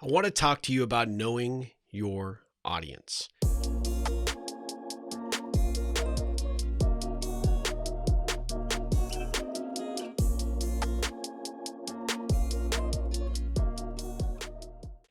I want to talk to you about knowing your audience.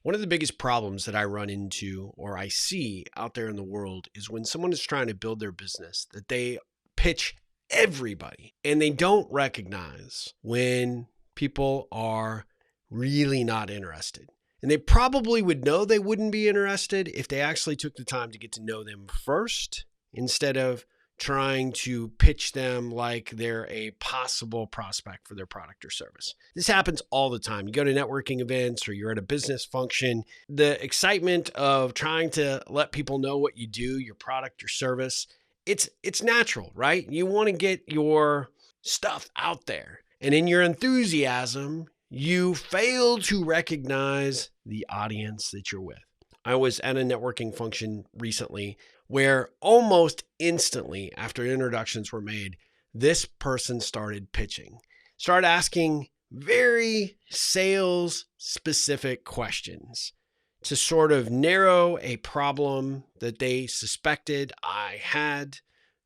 One of the biggest problems that I run into or I see out there in the world is when someone is trying to build their business, that they pitch everybody and they don't recognize when people are really not interested. And they probably would know they wouldn't be interested if they actually took the time to get to know them first, instead of trying to pitch them like they're a possible prospect for their product or service. This happens all the time. You go to networking events or you're at a business function. The excitement of trying to let people know what you do, your product, your service, it's natural, right? You want to get your stuff out there. And in your enthusiasm, you fail to recognize the audience that you're with. I was at a networking function recently where almost instantly after introductions were made, this person started pitching, started asking very sales specific questions to sort of narrow a problem that they suspected I had.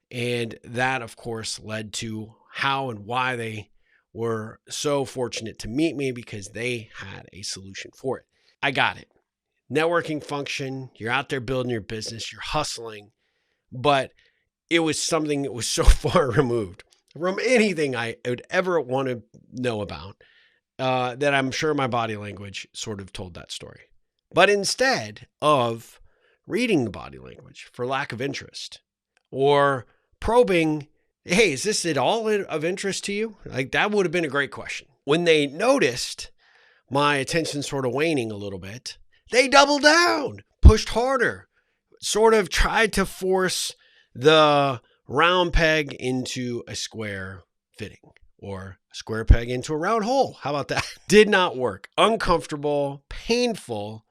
And that, of course, led to how and why they were so fortunate to meet me, because they had a solution for it. I got it. Networking function, you're out there building your business, you're hustling, but it was something that was so far removed from anything I would ever want to know about that I'm sure my body language sort of told that story. But instead of reading the body language for lack of interest or probing, hey, is this at all of interest to you? Like, that would have been a great question. When they noticed my attention sort of waning a little bit, they doubled down, pushed harder, sort of tried to force the round peg into a square fitting, or a square peg into a round hole. How about that? Did not work. Uncomfortable, painful,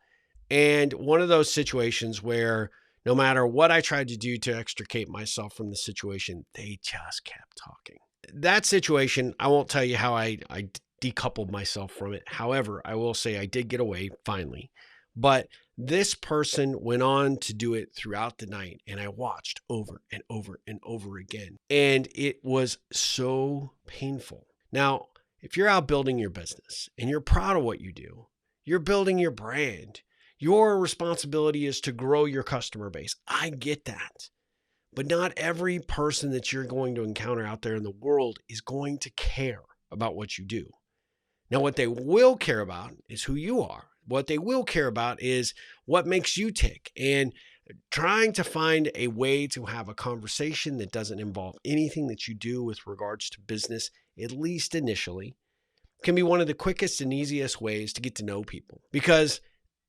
and one of those situations where no matter what I tried to do to extricate myself from the situation, they just kept talking. That situation, I won't tell you how I decoupled myself from it. However, I will say I did get away finally. But this person went on to do it throughout the night, and I watched over and over and over again. And it was so painful. Now, if you're out building your business and you're proud of what you do, you're building your brand, your responsibility is to grow your customer base. I get that. But not every person that you're going to encounter out there in the world is going to care about what you do. Now, what they will care about is who you are. What they will care about is what makes you tick, and trying to find a way to have a conversation that doesn't involve anything that you do with regards to business, at least initially, can be one of the quickest and easiest ways to get to know people. Because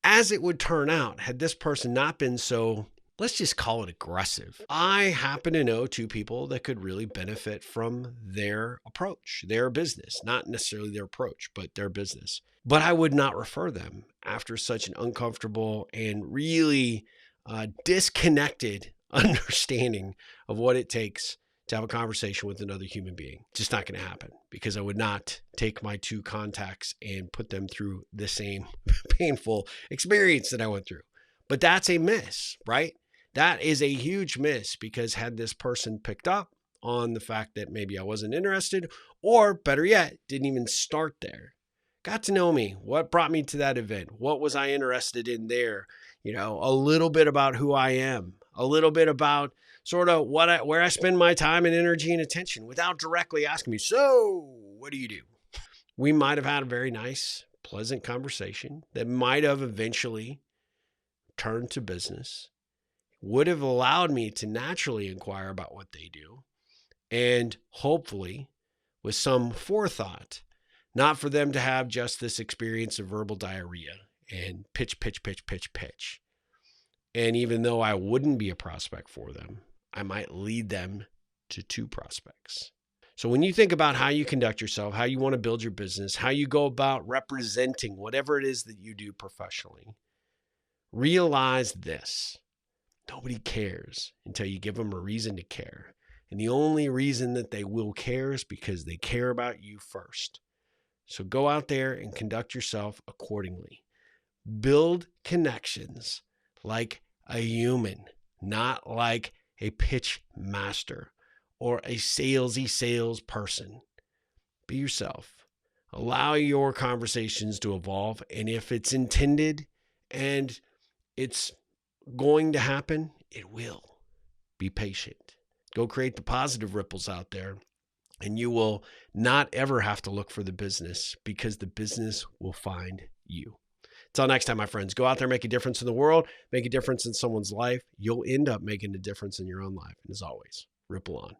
as it would turn out, had this person not been so, let's just call it aggressive, I happen to know two people that could really benefit from their approach, their business, not necessarily their approach, but their business. But I would not refer them after such an uncomfortable and really disconnected understanding of what it takes to have a conversation with another human being. Just not going to happen, because I would not take my two contacts and put them through the same painful experience that I went through. But that's a miss, right? That is a huge miss, because had this person picked up on the fact that maybe I wasn't interested, or better yet, didn't even start there, got to know me, what brought me to that event, what was I interested in there, a little bit about who I am, a little bit about sort of where I spend my time and energy and attention, without directly asking me, so what do you do? We might have had a very nice, pleasant conversation that might have eventually turned to business, would have allowed me to naturally inquire about what they do, and hopefully with some forethought, not for them to have just this experience of verbal diarrhea and pitch. And even though I wouldn't be a prospect for them, I might lead them to two prospects. So when you think about how you conduct yourself, how you want to build your business, how you go about representing whatever it is that you do professionally, realize this: nobody cares until you give them a reason to care. And the only reason that they will care is because they care about you first. So go out there and conduct yourself accordingly. Build connections like a human, not like a pitch master or a salesy salesperson. Be yourself. Allow your conversations to evolve. And if it's intended and it's going to happen, it will. Be patient. Go create the positive ripples out there, and you will not ever have to look for the business because the business will find you. Until next time, my friends, go out there, make a difference in the world, make a difference in someone's life. You'll end up making a difference in your own life. And as always, ripple on.